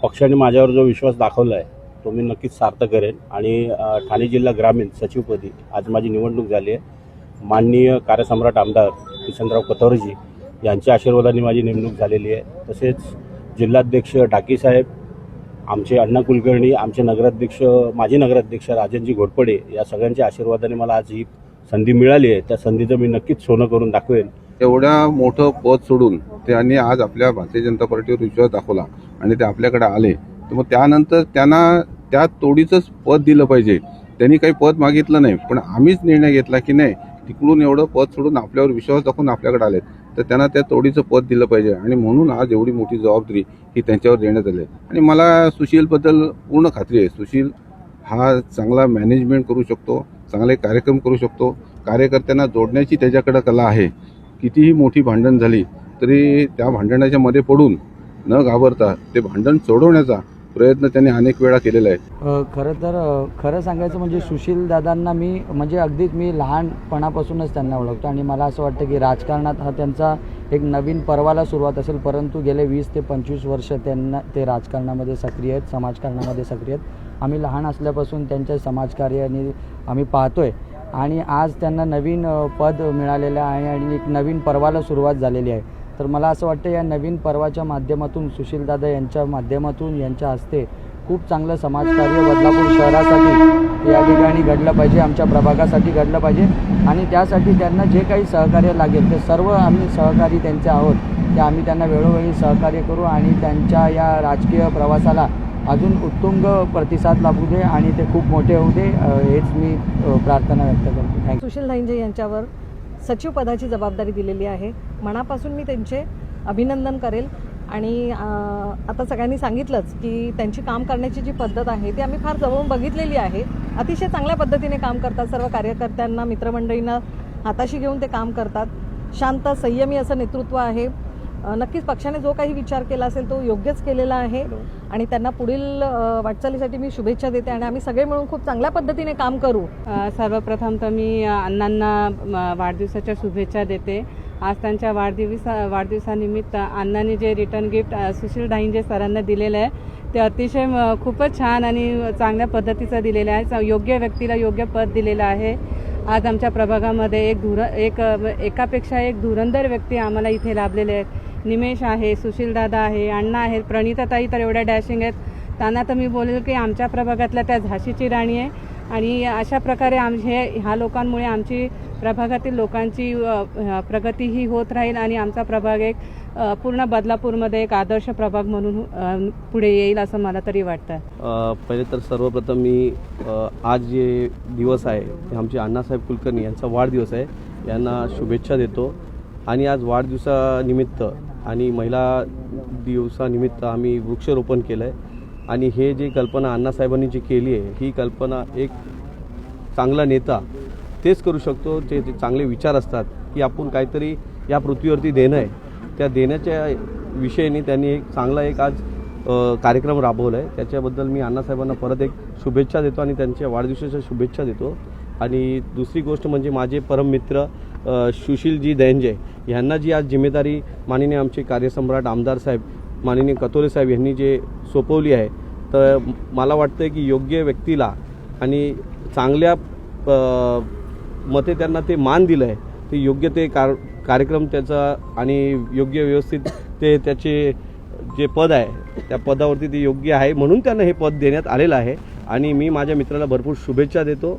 पक्षाने माझ्यावर जो विश्वास दाखवला आहे तो मी नक्कीच सार्थ करेन आणि ठाणे जिल्हा ग्रामीण सचिवपदी आज माझी निवडणूक झाली आहे। माननीय कार्यसम्राट आमदार किशनराव कथोरेजी यांच्या आशीर्वादाने माझी नेमणूक झालेली आहे। तसेच जिल्हाध्यक्ष डाकी साहेब, आमचे अण्णा कुलकर्णी, आमचे नगराध्यक्ष माजी नगराध्यक्ष राजनजी घोरपडे या सगळ्यांच्या आशीर्वादाने मला आज ही संधी मिळाली आहे। त्या संधीचं मी नक्कीच सोनं करून दाखवेन। एवढ्या मोठं पद सोडून त्यांनी आज आपल्या भारतीय जनता पार्टीवर विश्वास दाखवला आणि ते आपल्याकडे आले, तर मग त्यानंतर त्यांना त्या तोडीचंच पद दिलं पाहिजे। त्यांनी काही पद मागितलं नाही, पण आम्हीच निर्णय घेतला की नाही, तिकडून एवढं पद सोडून आपल्यावर विश्वास दाखवून आपल्याकडे आलेत तर त्यांना त्या तोडीचं पद दिलं पाहिजे आणि म्हणून आज एवढी मोठी जबाबदारी ही त्यांच्यावर देण्यात आली। आणि मला सुशीलबद्दल पूर्ण खात्री आहे, सुशील हा चांगला मॅनेजमेंट करू शकतो, चांगले कार्यक्रम करू शकतो, कार्यकर्त्यांना जोडण्याची त्याच्याकडे कला आहे। कितीही मोठी भांडण झाली तरी त्या भांडणाच्या मध्ये पडून न घाबरता ते भांडण सोडवण्याचा प्रयत्न त्यांनी अनेक वेळा केलेला आहे। खरं सांगायचं म्हणजे सुशील दादांना मी अगदीच मी लहानपणापासूनच त्यांना ओळखतो आणि मला असं वाटतं की राजकारणात हा त्यांचा एक नवीन पर्वाला सुरुवात असेल, परंतु गेले 20 ते 25 वर्ष ते राजकारणामध्ये सक्रिय आहेत, समाजकारणामध्ये सक्रिय आहेत। आम्ही लहान असल्यापासून त्यांच्या समाजकार्याने आम्ही पाहतोय आणि आज त्यांना नवीन पद मिळालेलं आहे आणि एक नवीन पर्वाला सुरुवात झालेली आहे। तर मला असं वाटतं या नवीन पर्वाच्या माध्यमातून सुशीलदादा यांच्या माध्यमातून यांच्या हस्ते खूप चांगलं समाजकार्य बदलापूर शहरासाठी या ठिकाणी घडलं पाहिजे, आमच्या प्रभागासाठी घडलं पाहिजे आणि त्यासाठी त्यांना जे काही सहकार्य लागेल ते सर्व आम्ही सहकारी त्यांचे आहोत, ते आम्ही त्यांना वेळोवेळी सहकार्य करू आणि त्यांच्या या राजकीय प्रवासाला अजून उत्तुंग प्रतिसाद लाभू दे आणि ते खूप मोठे होऊ दे, हेच मी प्रार्थना व्यक्त करतो। थँक्यू। सुशील धाईंजे यांच्यावर सचिव पदाची जबाबदारी दिलेली आहे। मनापासून मी त्यांचे अभिनंदन करेल आणि आता सगळ्यांनी सांगितलंच की त्यांची काम करण्याची जी पद्धत आहे ती आम्ही फार जवळून बघितलेली आहे। अतिशय चांगल्या पद्धतीने काम करतात, सर्व कार्यकर्त्यांना मित्रमंडळींना हाताशी घेऊन ते काम करतात। शांत संयमी असं नेतृत्व आहे। नक्कीच पक्षाने जो काही विचार केला असेल तो योग्यच केलेला आहे आणि त्यांना पुढील वाटचालीसाठी मी शुभेच्छा देते आणि आम्ही सगळे मिळून खूप चांगल्या पद्धतीने काम करू। सर्वप्रथम तर मी अण्णांना वाढदिवसाच्या शुभेच्छा देते। आज त्यांच्या वाढदिवसानिमित्त अण्णांनी जे रिटर्न गिफ्ट सुशील धाईंजे सरांना दिलेलं आहे ते अतिशय खूपच छान आणि चांगल्या पद्धतीचं दिलेलं आहे। योग्य व्यक्तीला योग्य पद दिलेलं आहे। आज आमच्या प्रभागामध्ये एकापेक्षा एक धुरंधर व्यक्ती आम्हाला इथे लाभलेले आहेत। निमेश आहे, सुशीलदादा आहे, अण्णा आहेत, प्रणिताताई तर एवढ्या डॅशिंग आहेत, त्यांना तर मी बोलेल की आमच्या प्रभागातल्या त्या झाशीची राणी आहे आणि अशा प्रकारे ह्या लोकांमुळे आमची प्रभागातील लोकांची प्रगती ही होत राहील आणि आमचा प्रभाग एक पूर्ण बदलापूरमध्ये एक आदर्श प्रभाग म्हणून पुढे येईल असं मला तरी वाटतं। पहिले तर सर्वप्रथम मी आज जे दिवस आहे ते आमचे अण्णासाहेब कुलकर्णी यांचा वाढदिवस आहे, यांना शुभेच्छा देतो आणि आज वाढदिवसानिमित्त आणि महिला दिवसानिमित्त आम्ही वृक्षारोपण केलं आहे आणि हे जी कल्पना अण्णासाहेबांनी जी केली आहे ही कल्पना एक चांगला नेता तेच करू शकतो, जे चांगले विचार असतात की आपण काहीतरी या पृथ्वीवरती देणं आहे, त्या देण्याच्या विषयाने त्यांनी एक चांगला आज कार्यक्रम राबवला आहे। त्याच्याबद्दल मी अण्णासाहेबांना परत एक शुभेच्छा देतो आणि त्यांच्या वाढदिवसाच्या शुभेच्छा देतो। आणि दुसरी गोष्ट म्हणजे माझे परममित्र सुशीलजी धाईंजे यांना जी आज जिम्मेदारी माननीय आमचे कार्यसम्राट आमदार साहेब माननीय कथोरे साहेब यांनी जे सोपवली आहे, तर मला वाटतं की योग्य व्यक्तीला आणि चांगल्या मते त्यांना ते मान दिलं आहे, ते योग्य ते कार्यक्रम त्याचा आणि योग्य व्यवस्थित ते त्याचे जे पद आहे त्या पदावरती ते योग्य आहे म्हणून त्यांना हे पद देण्यात आलेलं आहे आणि मी माझ्या मित्राला भरपूर शुभेच्छा देतो।